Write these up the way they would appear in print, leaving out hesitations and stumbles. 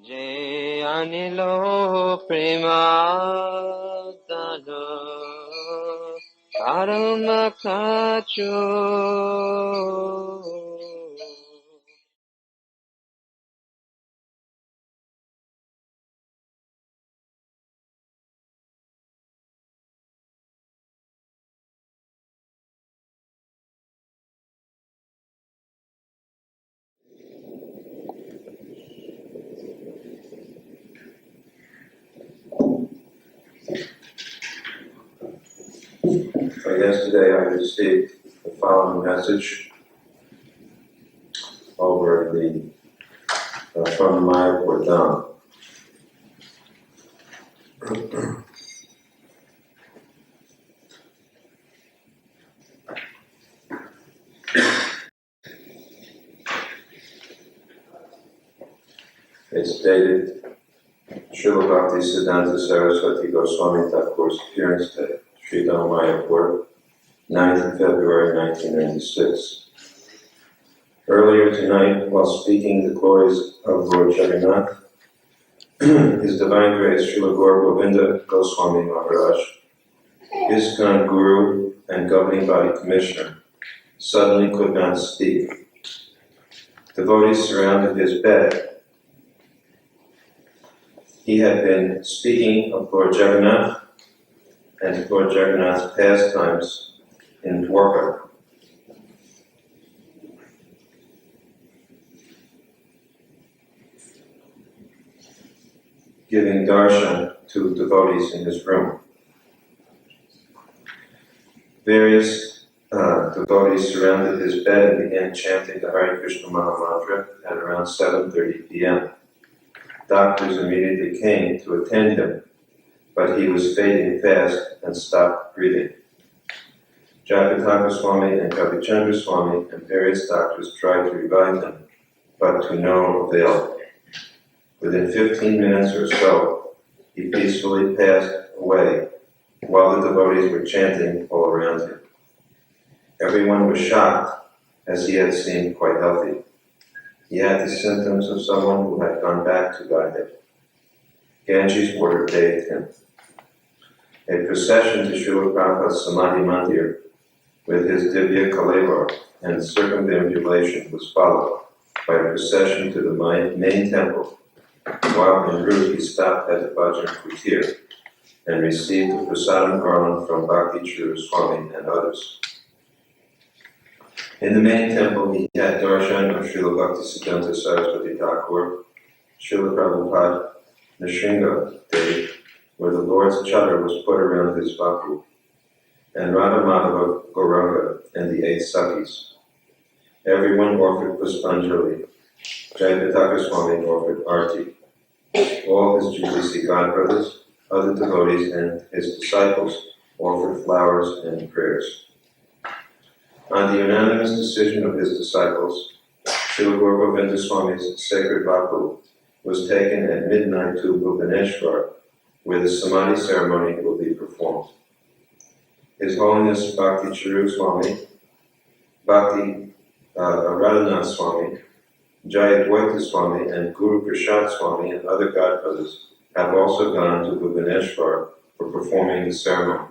যে আনিল প্রেমাদান পরম কাছো Yesterday I received the following message over from the Maharaja. It's dated Srila Bhaktivedanta Swami Goswami Thakur's appearance day, Sri Mayapur, 9th of February 1996. Earlier tonight, while speaking the glories of Lord Jagannath, His Divine Grace Srila Govinda Goswami Maharaj, his current Guru and Governing Body Commissioner, suddenly could not speak. Devotees surrounded his bed. He had been speaking of Lord Jagannath and Lord Jagannath's pastimes in Dwarka. Giving darshan to devotees in his room. Various devotees surrounded his bed and began chanting the Hare Krishna Maha Mantra at around 7:30 p.m. Doctors immediately came to attend him, but he was fading fast and stopped breathing. Jayapataka Swami and Kavichandra Swami and various doctors tried to revive him, but to no avail. Within 15 minutes or so, he peacefully passed away while the devotees were chanting all around him. Everyone was shocked, as he had seemed quite healthy. He had the symptoms of someone who had gone back to Godhead. Ganges water bathed him. A procession to Srila Prabhupada's Samadhi Mandir with his Divya Kalevar and circumambulation was followed by a procession to the main temple. While en route, he stopped at the Bhajan Kutir and received the prasadam garland from Bhaktivedanta Swami and others. In the main temple, he had darshan of Srila Bhaktisiddhanta Saraswati Thakur, Srila Prabhupada, Nrsimha Dev, where the Lord's chadar was put around his vapu, and Radha Madhava Gaura and the 8 Sakhis. Everyone offered Puspanjali. Jayapataka Swami offered Arti. All his GBC godbrothers, other devotees, and his disciples offered flowers and prayers. On the unanimous decision of his disciples, Srila Govinda Swami's sacred vapu was taken at midnight to Bhubaneswar, where the Samadhi ceremony will be performed. His Holiness Bhakti Charu Swami, Bhakti Radhanath Swami, Jayadvaita Swami, and Guru Prasad Swami and other godbrothers have also gone to Bhubaneswar for performing the ceremony.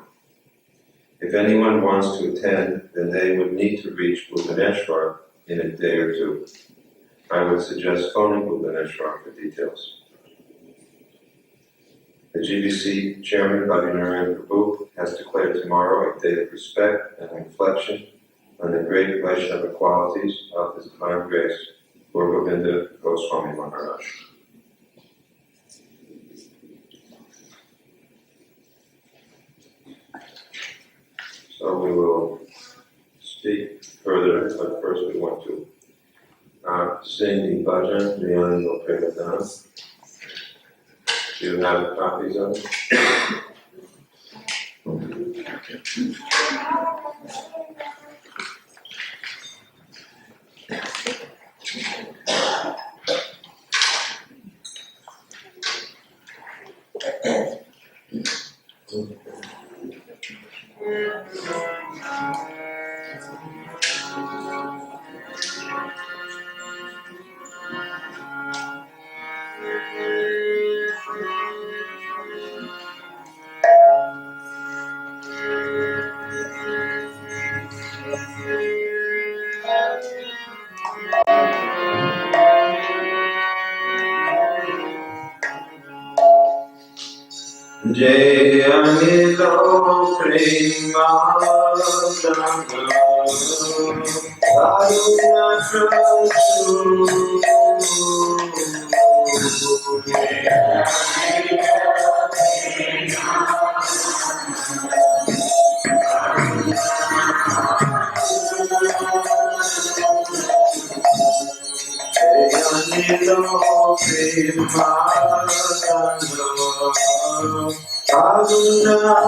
If anyone wants to attend, then they would need to reach Bhubaneswar in a day or two. I would suggest phoning Bhubaneswar for details. The GBC Chairman Bhavinarayan Prabhu has declared tomorrow a day of respect and reflection on the great Vaishnava qualities of His Divine Grace, Lord Govinda Goswami Maharaj. So we will speak further, but first we want to sing the bhajan, the Ananda Pregadana. Do you have copies of it? Jai Anilo Prema Karuna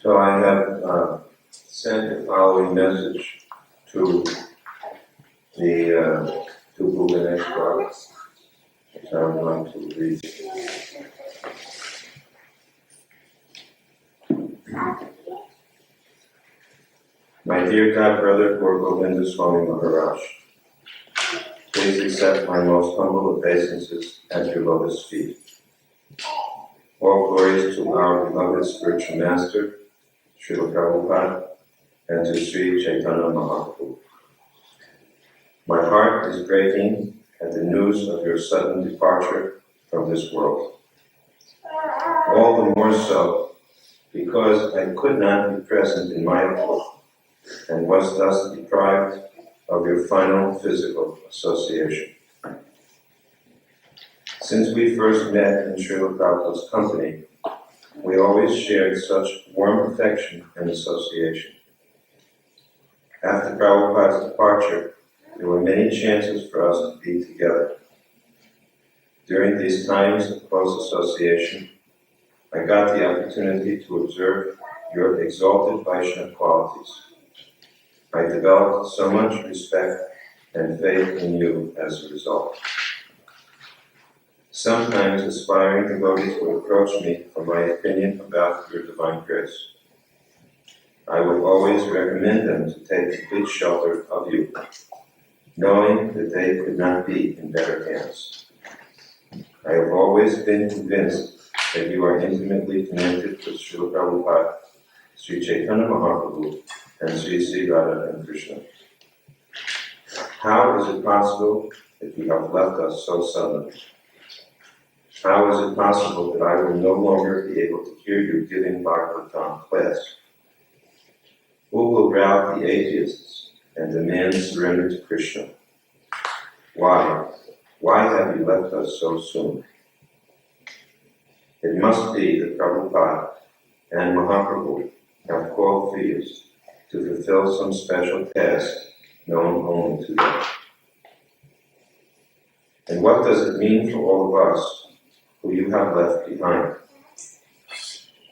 So I have sent the following message to the to Bhubaneswar, which I'm going to read. My dear God brother Govinda Swami Maharaj, please accept my most humble obeisances at your lotus feet. All glories to our beloved spiritual master, Srila Prabhupada, and to Sri Chaitanya Mahaprabhu. My heart is breaking at the news of your sudden departure from this world. All the more so because I could not be present in Mayapur and was thus deprived of your final physical association. Since we first met in Srila Prabhupada's company, we always shared such warm affection and association. After Prabhupada's departure, there were many chances for us to be together. During these times of close association, I got the opportunity to observe your exalted Vaishnava qualities. I developed so much respect and faith in you as a result. Sometimes aspiring devotees would approach me for my opinion about your divine grace. I would always recommend them to take complete shelter of you, knowing that they could not be in better hands. I have always been convinced that you are intimately connected with Srila Prabhupada, Sri Chaitanya Mahaprabhu, and Sri Radha and Krishna. How is it possible that you have left us so suddenly? How is it possible that I will no longer be able to hear you giving Bhagavatam class? Who will rout the atheists and demand surrender to Krishna? Why? Why have you left us so soon? It must be that Prabhupada and Mahaprabhu have called for you to fulfill some special task known only to them. And what does it mean for all of us who you have left behind?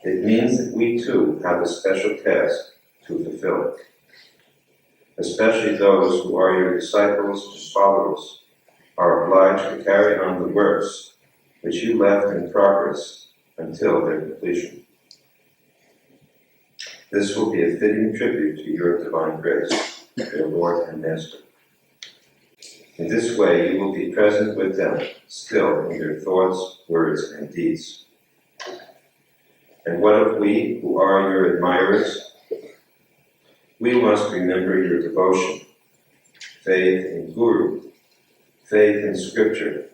It means that we too have a special task to fulfill. Especially those who are your disciples and followers are obliged to carry on the works which you left in progress until their completion. This will be a fitting tribute to your divine grace, your Lord and Master. In this way, you will be present with them, still in their thoughts, words, and deeds. And what of we who are your admirers? We must remember your devotion, faith in Guru, faith in Scripture,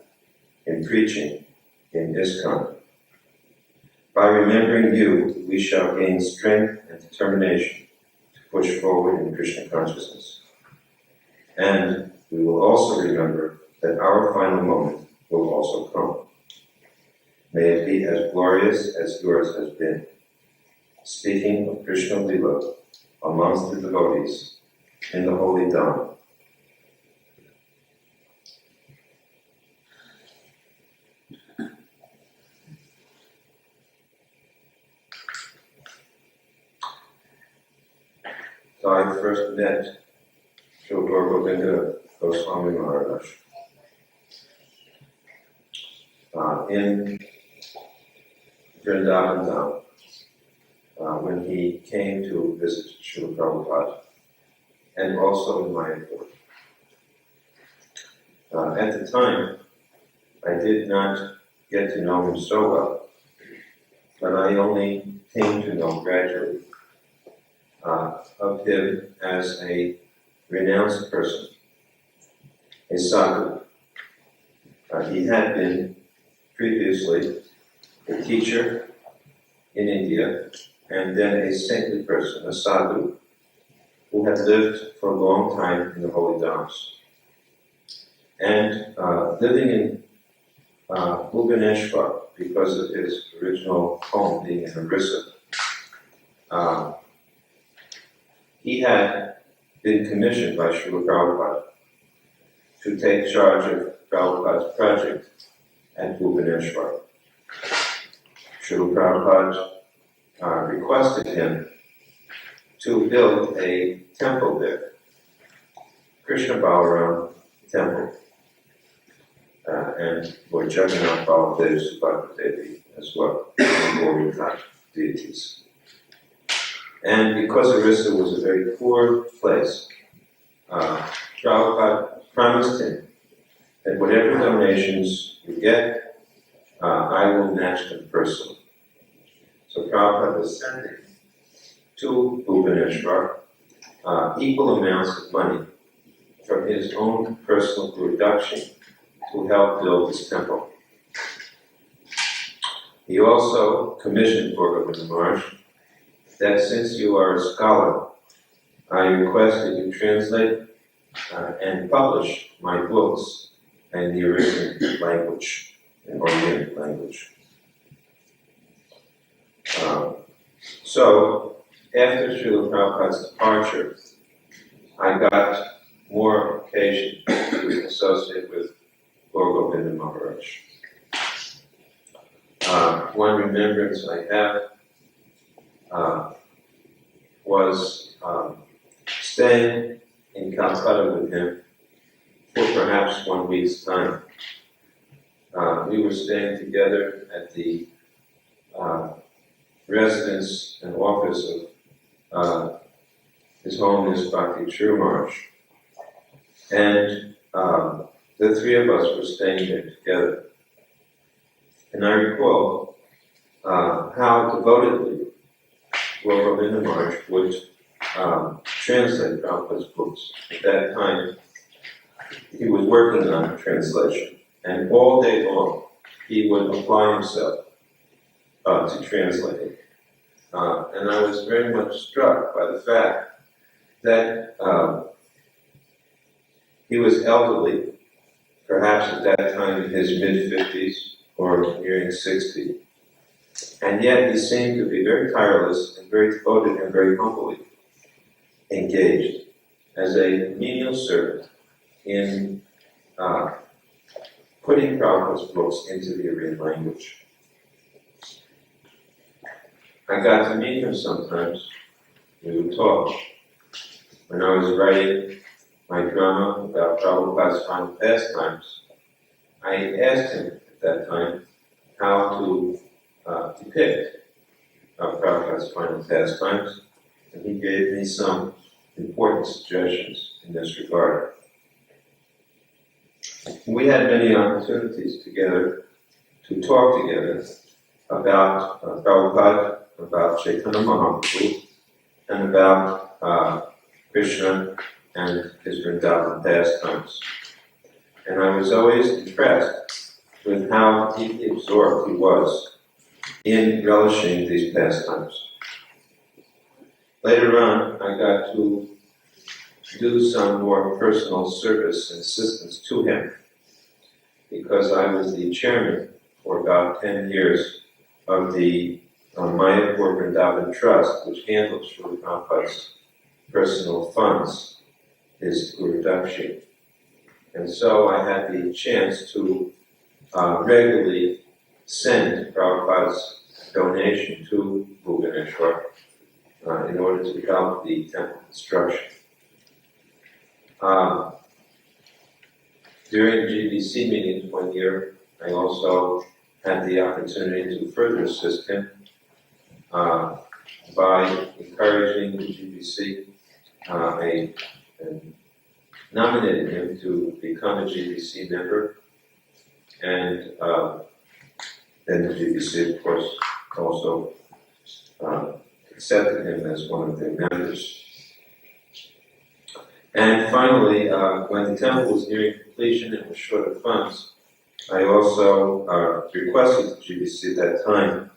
in preaching, in ISKCON. By remembering you, we shall gain strength and determination to push forward in Krishna consciousness. And we will also remember that our final moment will also come. May it be as glorious as yours has been. Speaking of Krishna Lila amongst the devotees in the Holy Dham. So I first met Srila Govinda Goswami Maharaj in Vrindavan Dham when he came to visit Srila Prabhupada, and also in Mayapur. At the time, I did not get to know him so well, but I only came to know gradually of him as a renounced person, a sadhu. He had been previously a teacher in India, and then a saintly person, a sadhu, who had lived for a long time in the holy dhams. And living in Bhubaneswar, because of his original home being in Orissa, he had been commissioned by Srila Prabhupada to take charge of Prabhupada's project at Bhubaneswar. Srila Prabhupada requested him to build a temple there, Krishna Balaram temple, and Lord Jagannath Baladev Subhadra Devi as well, and Gaura deities. And because Orissa was a very poor place, Prabhupada promised him that whatever donations you get, I will match them personally. So Prabhupada was sending to Bhubaneswar equal amounts of money from his own personal production to help build this temple. He also commissioned Govinda Maharaj that since you are a scholar, I request that you translate and publish my books in the Arabian language, in organic language. So, after Srila Prabhupada's departure, I got more occasion to associate with Govinda Maharaj. One remembrance I have was staying in Calcutta with him for perhaps 1 week's time. We were staying together at the residence and office of his holiness Bhakti Maharaj. And the three of us were staying there together. And I recall how devotedly Govinda Maharaj would translate Prabhupada's books. At that time, he was working on a translation, and all day long he would apply himself to translating. And I was very much struck by the fact that he was elderly, perhaps at that time in his mid-50s or nearing 60, and yet he seemed to be very tireless and very devoted and very humbly engaged as a menial servant in putting Prabhupada's books into the Aryan language. I got to meet him sometimes. We would talk. When I was writing my drama about Prabhupada's final pastimes, I asked him at that time how to depict Prabhupada's final pastimes, and he gave me some important suggestions in this regard. We had many opportunities together to talk together about Prabhupada, about Chaitanya Mahaprabhu, and about Krishna and his Vrindavan pastimes. And I was always impressed with how deeply absorbed he was in relishing these pastimes. Later on, I got to do some more personal service and assistance to him, because I was the chairman for about 10 years of the Mayapur Vrindavan Trust, which handled Srila Prabhupada's personal funds, his Gurudakshi. And so I had the chance to regularly send Prabhupada's donation to Bhubaneswar in order to help the temple construction. During GBC meetings 1 year, I also had the opportunity to further assist him by encouraging the GBC and nominating him to become a GBC member, and then the GBC, of course, also accepted him as one of their members. And finally, when the temple was nearing completion and was short of funds, I also requested the GBC at that time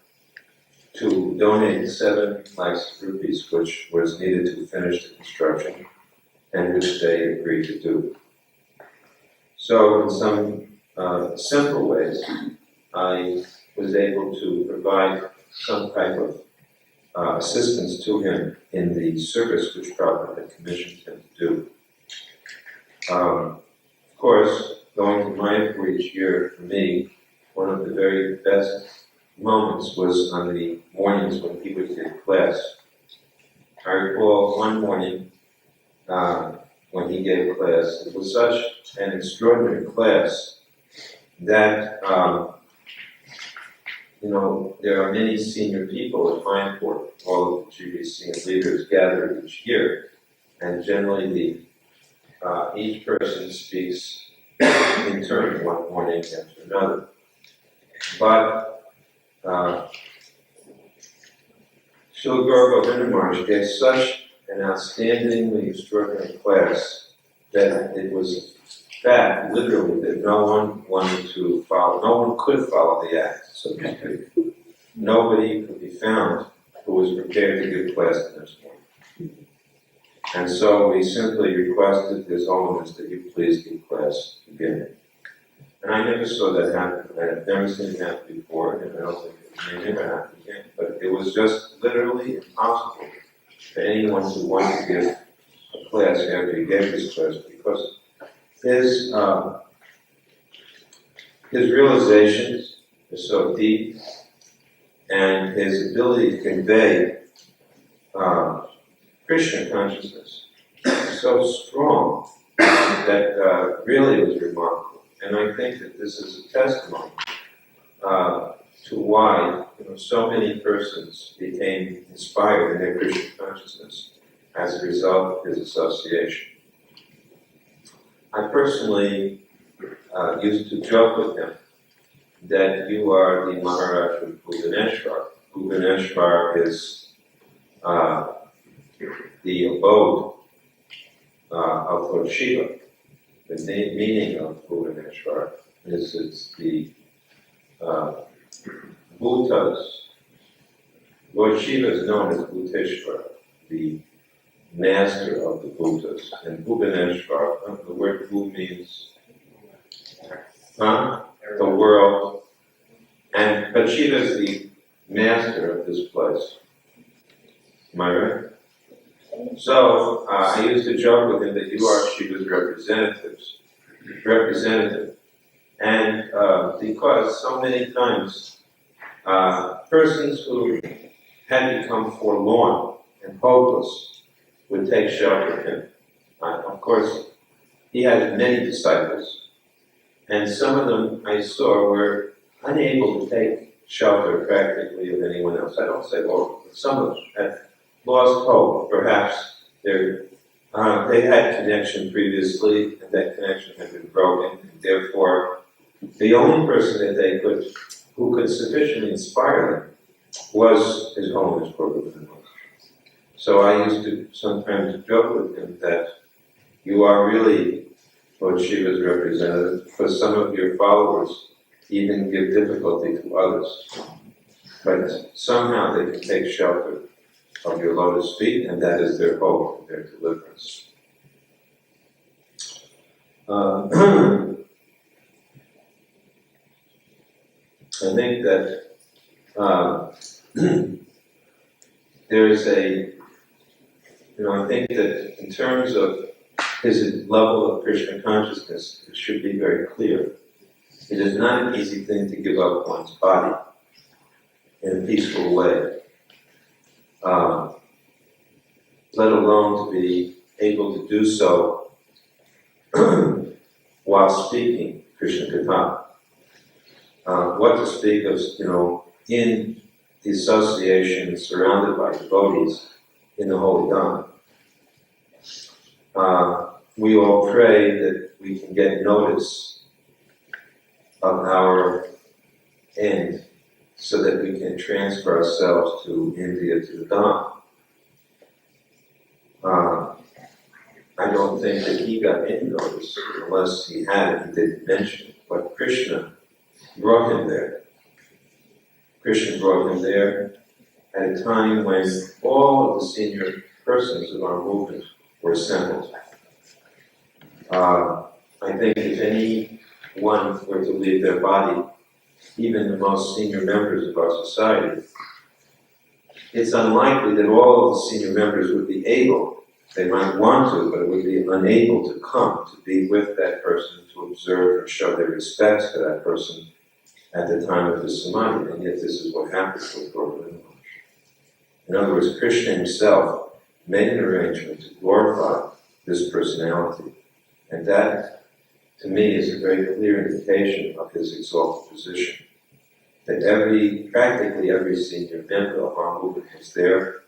to donate 7 lakhs of rupees, which was needed to finish the construction, and which they agreed to do. So in some simple ways, I was able to provide some type of assistance to him in the service which Prabhupada had commissioned him to do. Of course, going to Mayapur each year, for me, one of the very best moments was on the mornings when he would give class. I recall one morning when he gave class, it was such an extraordinary class that there are many senior people at Mayapur, all of the GBC leaders gathered each year, and generally each person speaks in turn one morning after another. But Srila Gaura Govinda Maharaj gave such an outstandingly extraordinary class that it was a fact, literally, that no one wanted to follow, no one could follow the act, so to speak. Nobody could be found who was prepared to give class the next morning. And so we simply requested His Holiness that you please give class again. And I never saw that happen. I had never seen it happen before, and I don't think it may never happen again. But it was just literally impossible for anyone to want to give a class after he gave his class, because his realizations are so deep, and his ability to convey Krishna consciousness is so strong that really was remarkable. And I think that this is a testimony to why so many persons became inspired in their Krishna consciousness as a result of his association. I personally used to joke with him that you are the Maharaj of Bhubaneswar. Bhubaneswar is the abode of Lord Shiva. The meaning of Bhubaneswar is it's the Bhutas. Lord Shiva is known as Bhuteshwar, the master of the Bhutas. And Bhubaneswar, the word Bhu means the world. But Shiva is the master of this place. Am I right? So I used to joke with him that you are Shiva's representative. And because so many times persons who had become forlorn and hopeless would take shelter of him. Of course, he had many disciples, and some of them I saw were unable to take shelter practically of anyone else. I don't say all, but some of them had lost hope. Perhaps they had connection previously, and that connection had been broken, and therefore the only person that who could sufficiently inspire them was His Holiness Prabhupada. So I used to sometimes joke with him that you are really Lord Shiva's representative, because some of your followers even give difficulty to others. But somehow they can take shelter of your lotus feet, and that is their hope, their deliverance. I think that there's I think that in terms of his level of Krishna consciousness, it should be very clear. It is not an easy thing to give up one's body in a peaceful way, let alone to be able to do so while speaking Krishna Katha. What to speak of, in the association surrounded by devotees in the Holy Dhamma. We all pray that we can get notice of our end so that we can transfer ourselves to India, to the Dhamma. I don't think that he got any notice, unless he had it, he didn't mention it. But Krishna brought him there. Krishna brought him there at a time when all of the senior persons of our movement were assembled. I think if anyone were to leave their body, even the most senior members of our society, it's unlikely that all of the senior members would be able, they might want to, but would be unable to come to be with that person, to observe and show their respects to that person at the time of his samadhi. And yet this is what happened with Govinda. In other words, Krishna himself made an arrangement to glorify this personality. And that, to me, is a very clear indication of his exalted position. That practically every senior member of our movement was there,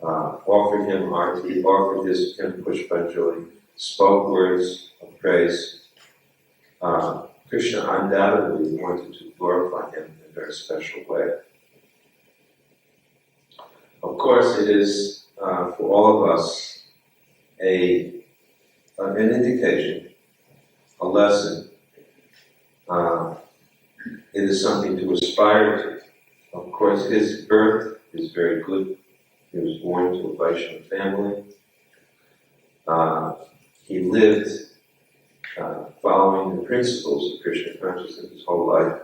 offered him arti, offered him pushpanjali, spoke words of praise. Krishna undoubtedly wanted to glorify him in a very special way. of course, it is for all of us an indication, a lesson. It is something to aspire to. Of course, his birth is very good. He was born to a Vaishnava family. He lived following the principles of Krishna consciousness his whole life.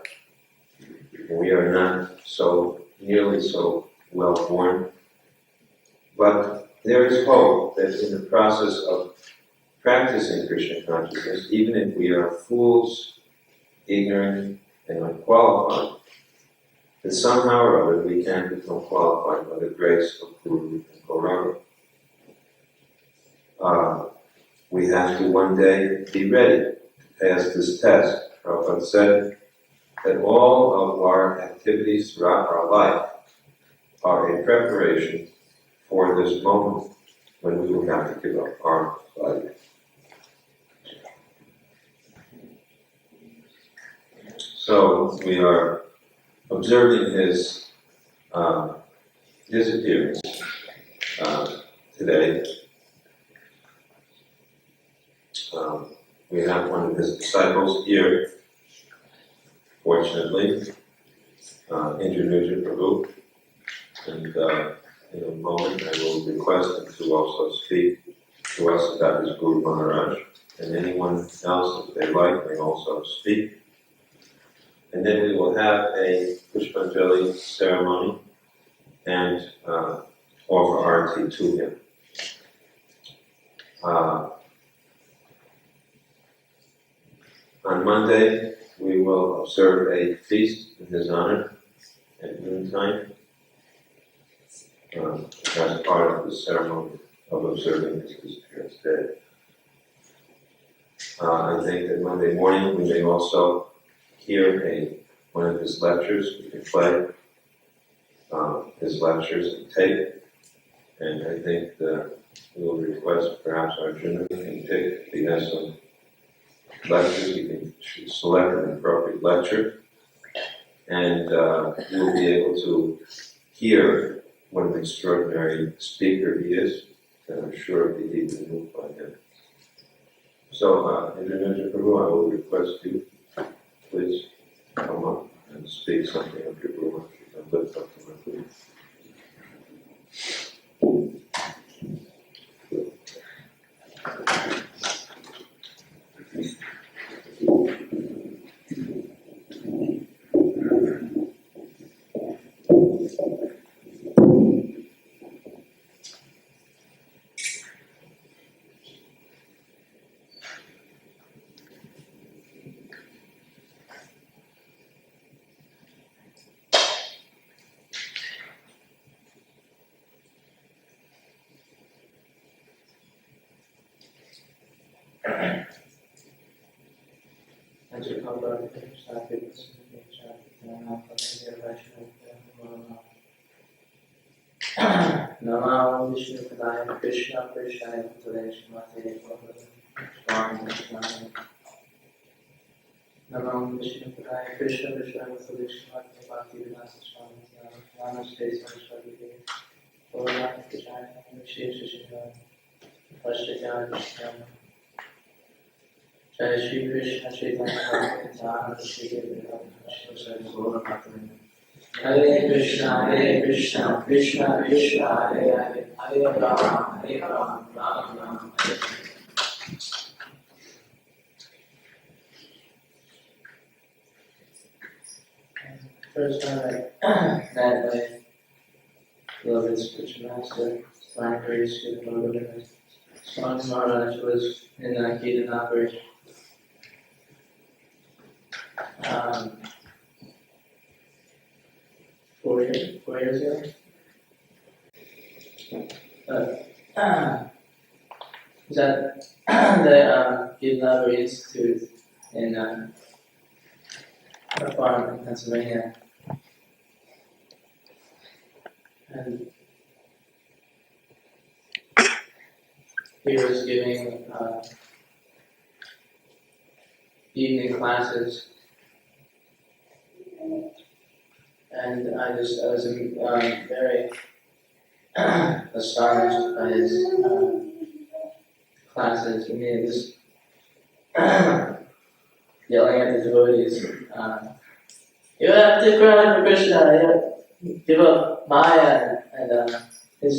We are not nearly so well born, but there is hope that in the process of practicing Krishna consciousness, even if we are fools, ignorant, and unqualified, that somehow or other we can become qualified by the grace of Guru and Gaura. We have to one day be ready to pass this test. Prabhupada said that all of our activities throughout our life are a preparation for this moment when we will have to give up our life. So we are observing his disappearance today. We have one of his disciples here, fortunately, Indra Prabhu, and in a moment I will request him to also speak to us about his Guru Maharaj, and anyone else, if they like, may also speak. And then we will have a Pushpanjali ceremony and offer arati to him. On Monday, we will observe a feast in his honor at noontime as part of the ceremony of observing his disappearance day. I think that Monday morning we may also hear one of his lectures. We can play his lectures and tape, and I think we will request perhaps Arjuna can pick, if he has some lectures, he can select an appropriate lecture, and you'll be able to hear what an extraordinary speaker he is, and I'm sure you'll be deeply moved by him. So, Indra Prabhu, I will request you, please come up and speak something of your Guru and lift up the Guru. Namo Vishnu Padaya Krishna Prishaya Bhutale Shrimate Swami Krishna. Namo Vishnu Padaya Krishna Prishaya Bhutale Shrimate Bhaktivedanta Swami Namaste Saraswati Gaura Krishna Vishesha Shiva Vashyajana Krishna. Jai Shri Krishna Chaitanya Nityananda Shri Advaita Gaura Bhaktivedanta. Hare Krishna, Krishna Krishna, Hare Hare, Hare Rama, Rama Rama, Hare Hare. First time I met my beloved spiritual master, Swami Prabhupada, Swami Maharaj was in Ketan operation. 4 years ago. Was at the Gita Library Institute in a farm in Pennsylvania. And he was giving evening classes. And I was very astonished by his classes. He made this yelling at the devotees. You have to cry for Krishna. You have to give up Maya, and his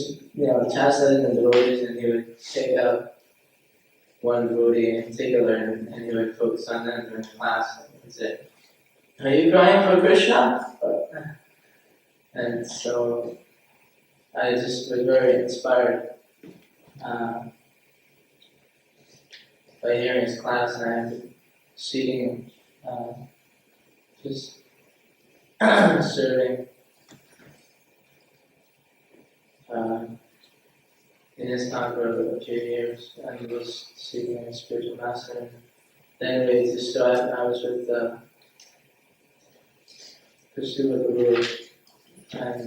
chastising the devotees, and he would take out one devotee in particular, and he would focus on them during class and say, "Are you crying for Krishna?" And so I just was very inspired by hearing his class, and I'm seeing just serving in his town for a few years, and was seeking a spiritual master. And then we just started. I was with Pursuit of the Guru and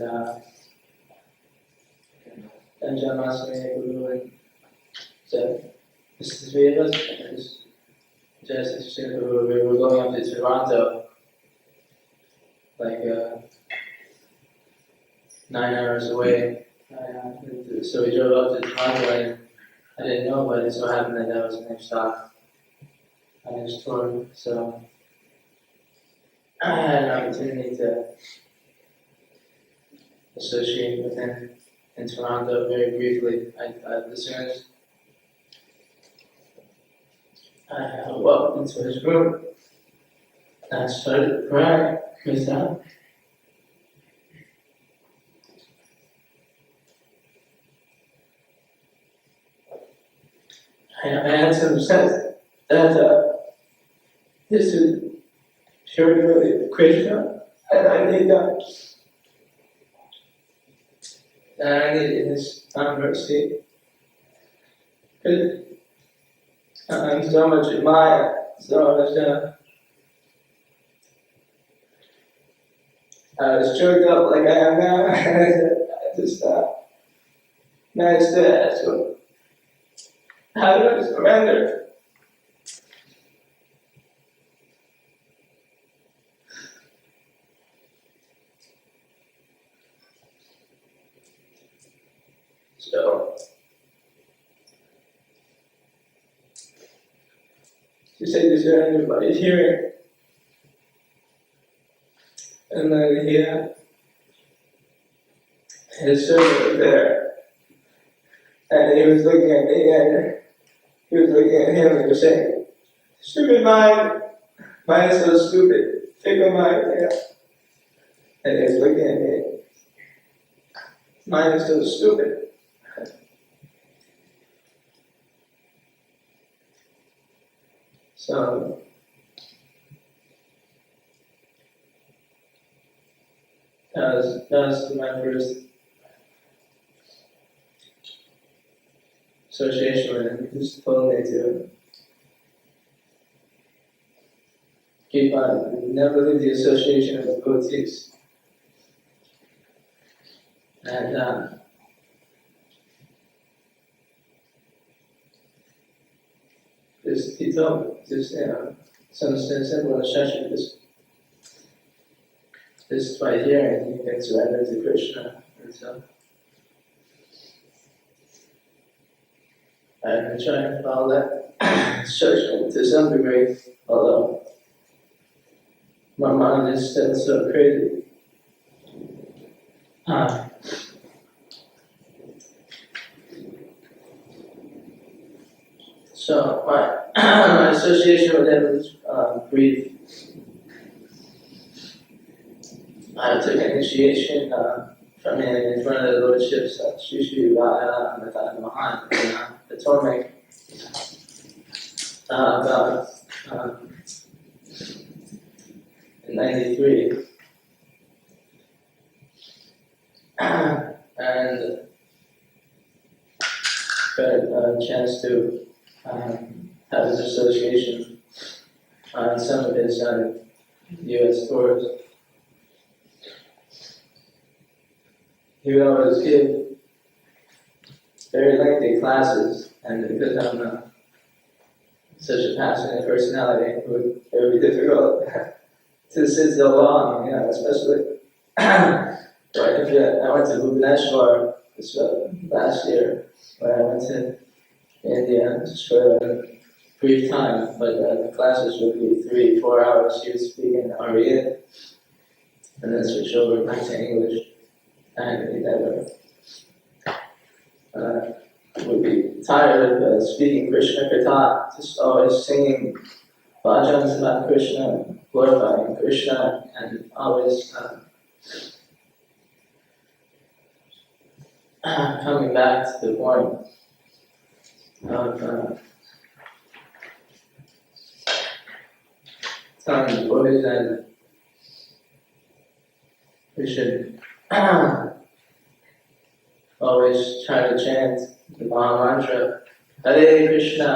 John Masami Guru, and so this is the three of us. Just we were going up to Toronto, like 9 hours away. So we drove up to Toronto, and I didn't know, but it so happened that that was the next stop on his tour. So I had an opportunity to associate with him in Toronto very briefly. As soon as I walked into his room, I started crying myself. I had some sense that this is purely Krishna, and I need that. And I needed his mercy. Because I'm so much in Maya, so much. I was choked up like I am now. I just managed to ask him, how do I surrender? So, she said, is there anybody here? And then his servant was there. And he was looking at me, and he was looking at him, and he was saying, stupid mind is so stupid, fickle mind, And he was looking at me, mind is so stupid. So, that was my first association with him. He just told me to keep on, never leave the association of devotees. And he told me, some simple instruction, just by hearing, you can surrender to Krishna. And so I've been trying to follow that instruction to some degree, although my mind is still so crazy. So my association with him was brief. I took initiation from him in front of the lordships of Sri Sri Gaura and Maharaj, the torment about in '93. And got a chance to have his association on some of his U.S. tours. He would always give very lengthy classes, and because I'm such a passionate personality, it would be difficult to sit so long, especially. So I went to Bhubaneswar this last year when I went to India just for a brief time, but the classes would be 3-4 hours. He would speak in Oriya and then switch over back to English, and he never would be tired of speaking Krishna Katha, just always singing bhajans about Krishna, glorifying Krishna, and always coming back to the point of telling the boys that we should always try to chant the Maha Mantra, Hare Krishna,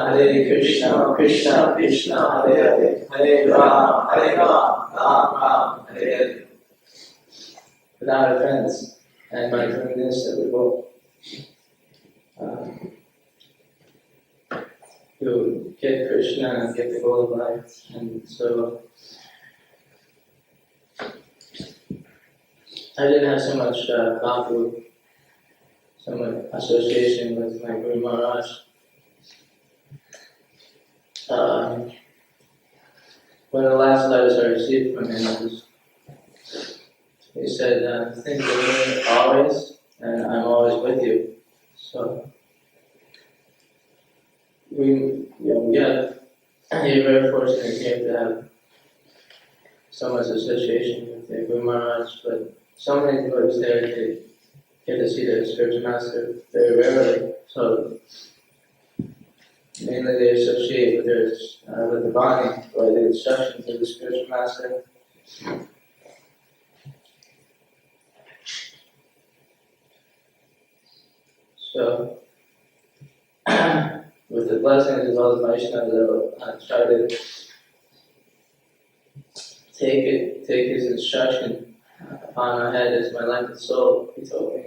Krishna Krishna, Hare Hare, Hare Ram, Ram Ram, Hare Hare, without offense. And by doing this, it will to get Krishna and get the goal of life. And so I didn't have so much bhakti, so much association with my Guru Maharaj. One of the last letters I received from him was, he said, think of me always, and I'm always with you. So you're very fortunate here to have so much association with the Guru Maharaj, but so many devotees there, they get to see their spiritual master very rarely. So mainly they associate with the body or the instructions of the spiritual master. So, with the blessings of all the Vaishnavas, I try to take his instruction upon my head as my life and soul. He told me,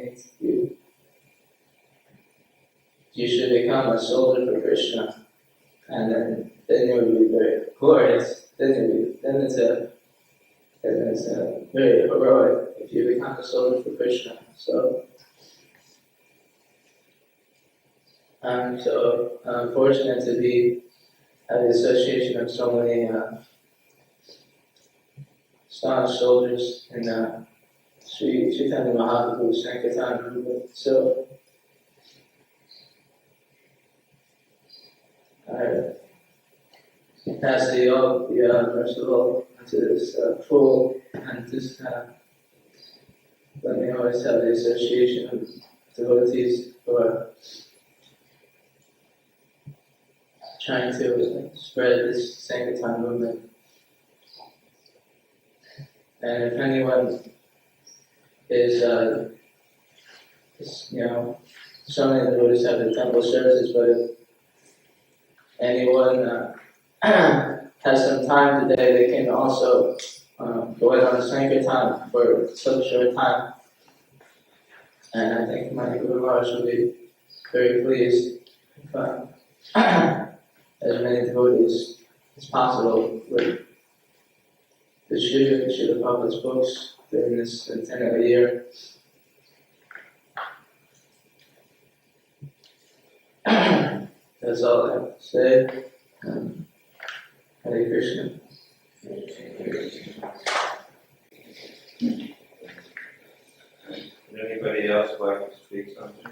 you should become a soldier for Krishna, and then you will be very glorious. Then it's very heroic if you become a soldier for Krishna. So I'm so fortunate to be at the association of so many staunch soldiers in Sri Chaitanya Mahaprabhu Sankirtan movement. So I ask that you all be merciful to this fool and just let me always have the association of devotees who are trying to spread this Sankirtan movement. And if anyone is so many devotees have the temple services, but if anyone has some time today, they can also go out on Sankirtan for such a short time. And I think my Guru Maharaj will be very pleased if as many devotees as possible with the Srila Prabhupada's books during this centennial year. That's all I have to say. Hare Krishna. Would anybody else like to speak something?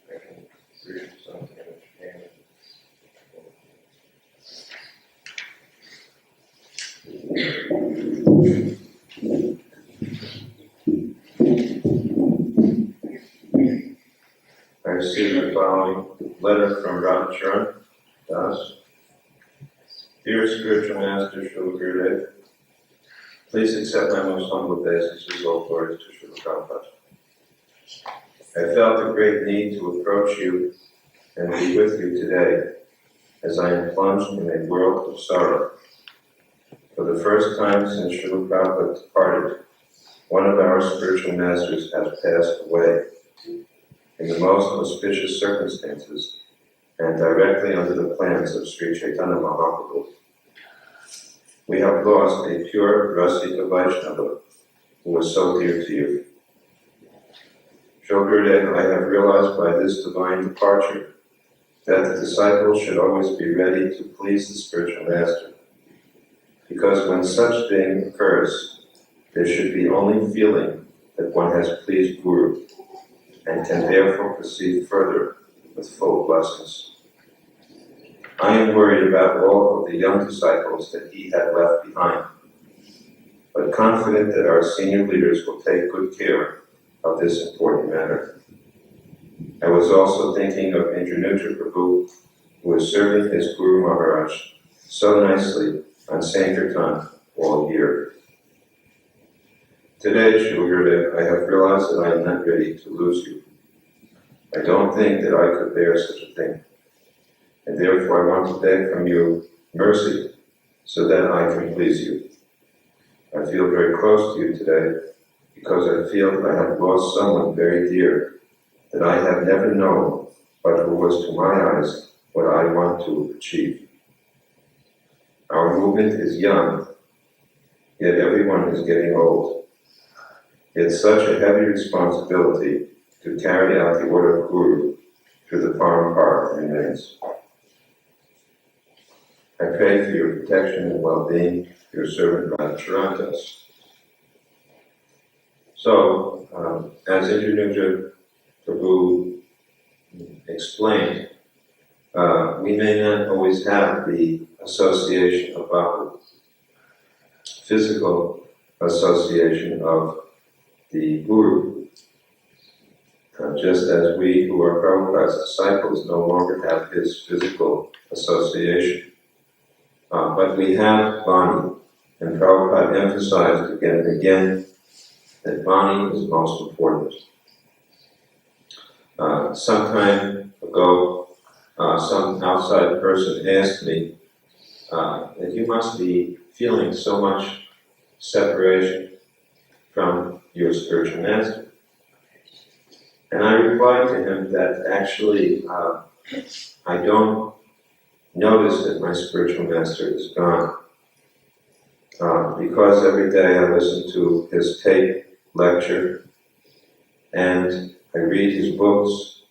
I can read something which came. I received the following letter from Ramcharan Das. Dear Spiritual Master Srila Gurudev, please accept my most humble obeisances, all glories to Srila Prabhupada. I felt a great need to approach you and be with you today, as I am plunged in a world of sorrow. For the first time since Srila Prabhupada departed, one of our spiritual masters has passed away. In the most auspicious circumstances, and directly under the plans of Sri Chaitanya Mahaprabhu, we have lost a pure Rasika Vaishnava who was so dear to you. Gurudev, I have realized by this divine departure that the disciple should always be ready to please the spiritual master. Because when such thing occurs, there should be only feeling that one has pleased Guru and can therefore proceed further with full blessings. I am worried about all of the young disciples that he had left behind, but confident that our senior leaders will take good care of this important matter. I was also thinking of Indranudra Prabhu, who is serving his Guru Maharaj so nicely on Sankirtan all year. Today, Shri Gurudev, I have realized that I am not ready to lose you. I don't think that I could bear such a thing, and therefore I want to beg from you mercy so that I can please you. I feel very close to you today because I feel I have lost someone very dear that I have never known, but who was to my eyes what I want to achieve. Our movement is young, yet everyone is getting old. Yet such a heavy responsibility to carry out the order of Guru through the Parampara remains. I pray for your protection and well-being, your servant Radhacharandas. So, as Indranudra Prabhu explained, we may not always have the association of Bhakti, physical association of the Guru, just as we who are Prabhupada's disciples no longer have his physical association. But we have Vani, and Prabhupada emphasized again and again that Vani is most important. Some time ago, some outside person asked me that you must be feeling so much separation from your spiritual master. And I replied to him that actually I don't notice that my spiritual master is gone. Because every day I listen to his tape lecture and I read his books,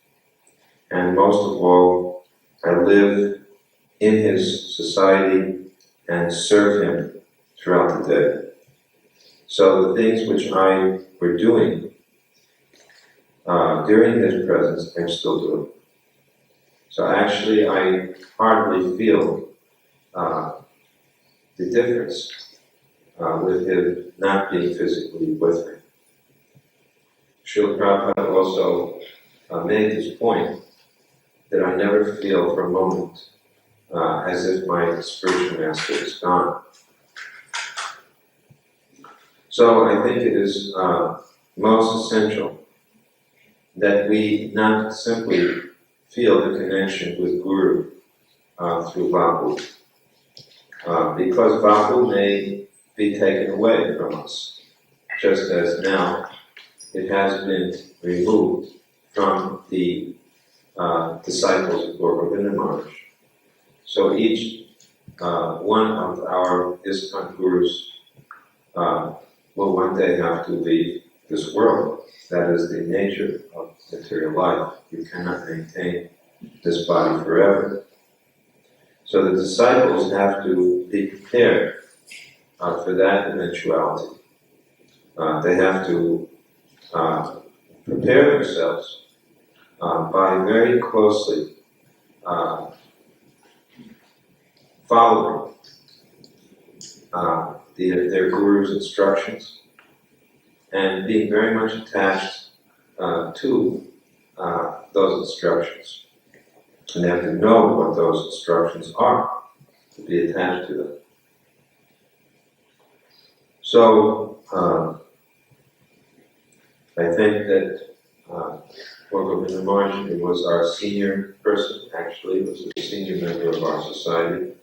and most of all, I live in his society and serve him throughout the day. So the things which I were doing during his presence, I'm still doing. So actually, I hardly feel the difference with him not being physically with me. Srila Prabhupada also made this point that I never feel for a moment as if my spiritual master is gone. So I think it is most essential that we not simply feel the connection with Guru through Bhakti, because Bhakti may be taken away from us, just as now it has been removed from the disciples of Govinda Maharaj. So each one of our ISKCON Gurus will one day have to leave this world. That is the nature of material life. You cannot maintain this body forever. So the disciples have to be prepared for that eventuality. They have to prepare themselves by very closely following their Guru's instructions and being very much attached to those instructions. And they have to know what those instructions are to be attached to them. So, I think that Govinda Maharaj was our senior person, actually, was a senior member of our society,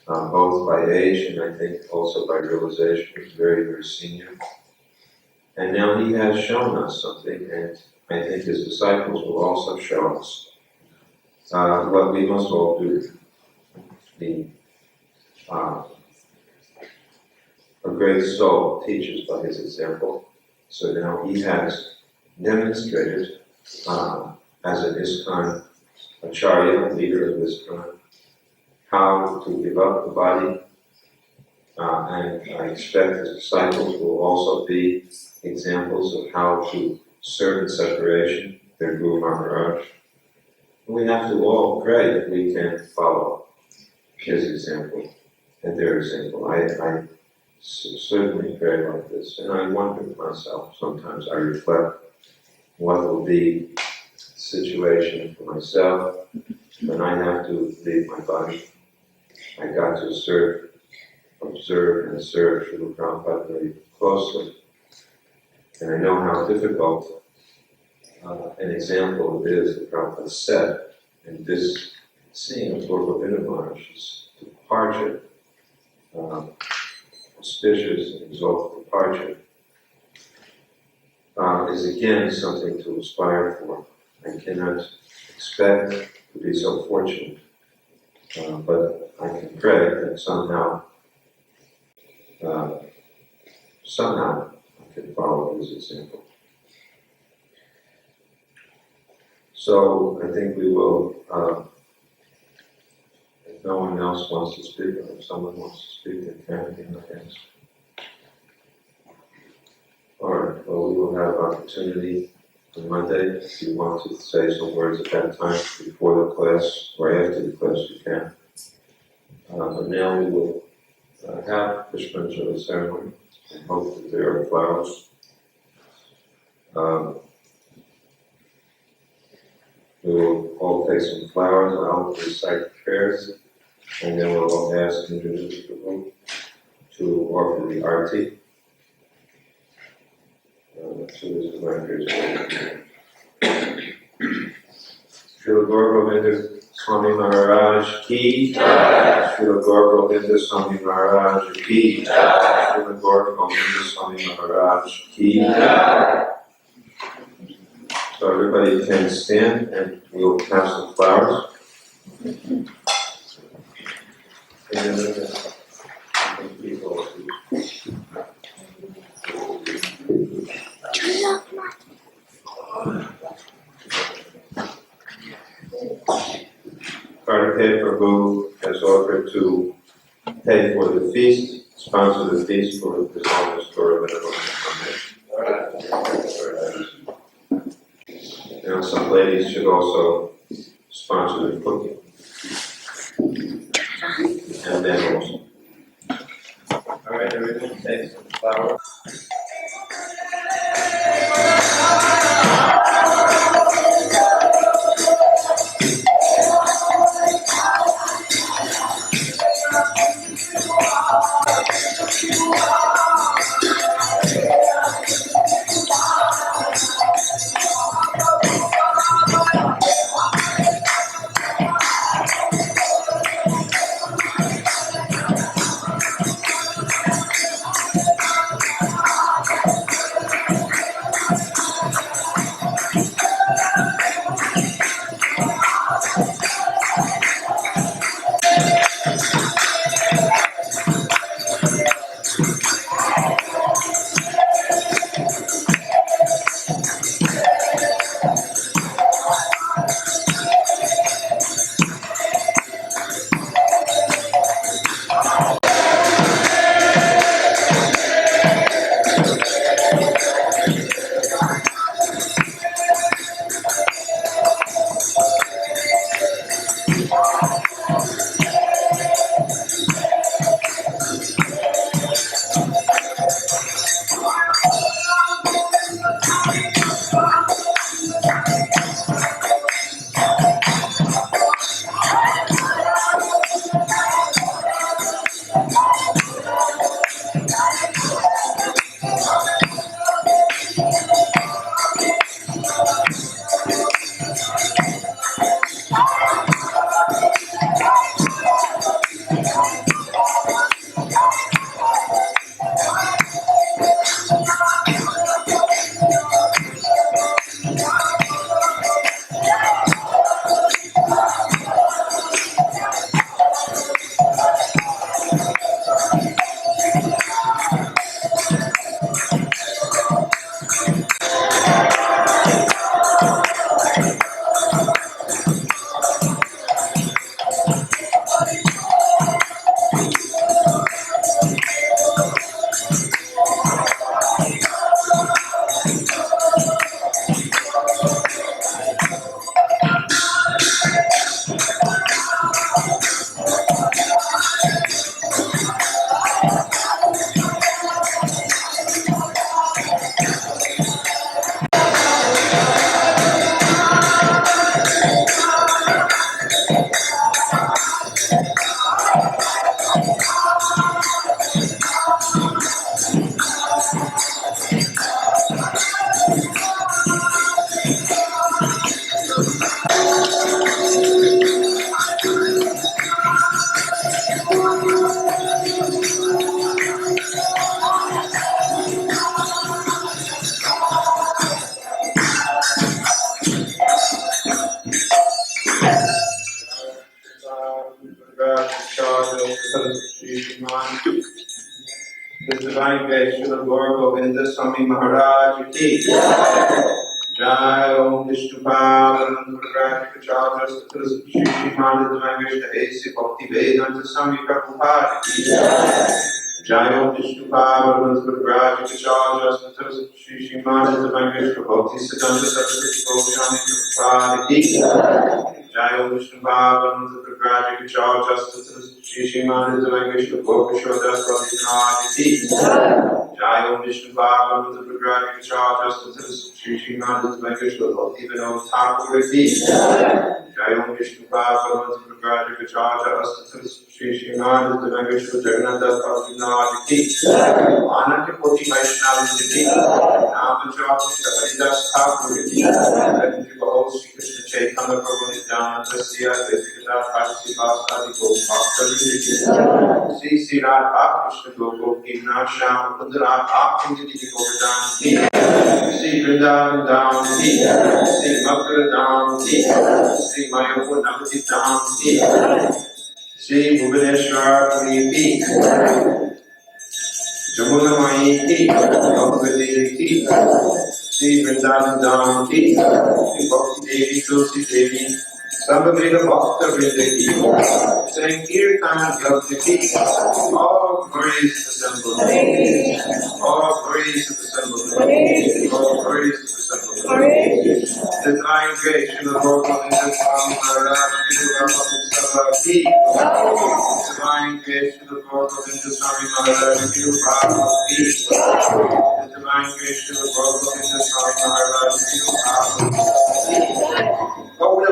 both by age and I think also by realization. He was very, very senior. And now he has shown us something, and I think his disciples will also show us what we must all do. The a great soul teaches by his example. So now he has demonstrated as an ISKCON Acharya, leader of ISKCON, how to give up the body, and I expect his disciples will also be examples of how to serve in separation, their Guru Maharaj. We have to all pray that we can follow his example and their example. I certainly pray like this, and I wonder myself, sometimes I reflect what will be the situation for myself when I have to leave my body. I got to observe and serve Srila Prabhupada very closely. And I know how difficult an example it is that Prabhupada set. And this seeing of Lord Govinda Maharaj's departure, auspicious and exalted departure, is again something to aspire for. I cannot expect to be so fortunate, but I can pray that somehow I can follow his example. So I think we will, if no one else wants to speak, or if someone wants to speak, they can in the hands. All right, well, we will have opportunity on Monday. If you want to say some words at that time, before the class or after the class, you can. But now we will have Pushpanjali ceremony. I hope that there are flowers. We will all take some flowers. I'll recite prayers, and then we'll all ask Indra to offer the arti. So this is my prayer. Srila Govinda Swami Maharaj ki jai. Srila Govinda Swami Maharaj ki jai. Srila Govinda Swami Maharaj ki jai. So everybody can stand and we'll have some flowers. And people Kartikeya Prabhu has offered to pay for the feast, sponsor the feast for the Disappearance story of Now some ladies should also sponsor the cooking. And then also. Alright, everyone take some flowers. Divine Grace, Srila Govinda Swami Maharaj ki. Jai Om Vishnupada Namaskar Kachalya Shri Srimad Divine Krishna A.C. Bhaktivedanta Swami Prabhupada ki. Jai Om Vishnupada Namaskar Kachalya Shri Srimad Divine Krishna Bhaktivedanta Swami Prabhupada ki. Jai Om Vishnupada Namaskar Kachalya Shri Srimad Divine Krishna Bhaktivedanta Swami Prabhupada ki. Jai Om Vishnu Bhava Namaskar Kachalya Shri Srimad Divine Krishna Bhaktivedanta Swami ki. Jai Om Vishnu Bhava Namaskar Kachalya Shri Srimad Divine Krishna Jagannath ki. Anand Koti Vaishnava ki. Nam Japa Haridas Thakur ki. Bahut Shri Krishna Chaitanya Prabhu Nityananda Siya Vedanta Bhakti Vasadi Gopal ki. Sri Sri Radha Krishna Gopal ki Nasham Kundra Bhakti Govardhan ki. Sri Vrindavan Dham ki. Sri Mathura Dham ki. Sri Mayapur Navati Dham ki. Sri Bhubaneswar Puri ki. Jamuna Mai ki. Bhakti ki. Sri Vrindavan Dham ki. Sri Bhakti Devi Tulsi Devi. Samaveda Bhakta Vrinda ki. Sankirtan Bhakti ki. All praise assembled. All praise assembled. All praise assembled. Divine grace, Srila Govinda Swami Maharaj, Srila Prabhupada ki. Divine grace, Srila Govinda Swami Maharaj, Srila Prabhupada ki. Divine grace, Srila Govinda Swami Maharaj, Srila Prabhupada ki. Gaura